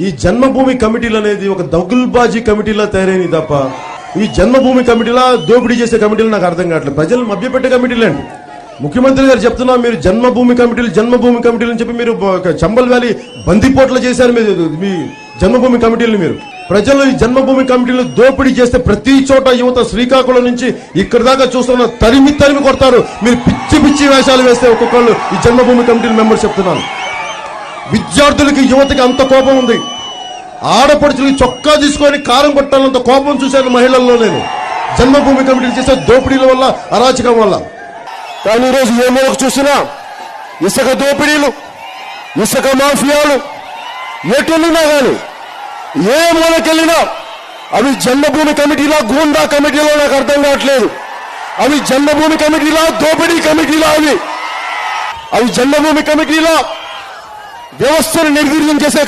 ఈ జన్మభూమి కమిటీలు అనేది ఒక దగుల్బాజీ కమిటీలా తయారైంది తప్ప ఈ జన్మభూమి కమిటీలా దోపిడీ చేసే కమిటీలు నాకు అర్థం కావట్లేదు. ప్రజలు మభ్యపెట్టే కమిటీలండి. ముఖ్యమంత్రి గారు చెప్తున్నా మీరు జన్మభూమి కమిటీలు అని చెప్పి మీరు చంబల్ వ్యాలీ బందిపోట్లు చేశారు. మీ జన్మభూమి కమిటీలను మీరు ప్రజలు ఈ జన్మభూమి కమిటీలు దోపిడీ చేస్తే ప్రతి చోట యువత శ్రీకాకుళం నుంచి ఇక్కడ దాకా చూస్తున్న తరిమి కొడతారు. మీరు పిచ్చి వేషాలు వేస్తే ఒక్కొక్కళ్ళు ఈ జన్మభూమి కమిటీల మెంబర్స్ చెప్తున్నాను. విద్యార్థులకి యువతకి అంత కోపం ఉంది. ఆడపడుచులకి చొక్కా తీసుకొని కారం కొట్టాలంత కోపం చూశాను మహిళల్లో నేను. జన్మభూమి కమిటీలు చేసే దోపిడీల వల్ల, అరాచకం వల్ల. కానీ ఈరోజు ఏ మూలకు చూసినా ఇసుక దోపిడీలు, ఇసుక మాఫియాలు ఎటున్నా కానీ ఏ మూలకెళ్ళినా అవి జన్మభూమి కమిటీలా, గూండా కమిటీలో నాకు అర్థం కావట్లేదు. అవి జన్మభూమి కమిటీలా, దోపిడీ కమిటీలా? అవి జన్మభూమి కమిటీలా వ్యవస్థను నిర్వీర్యం చేసే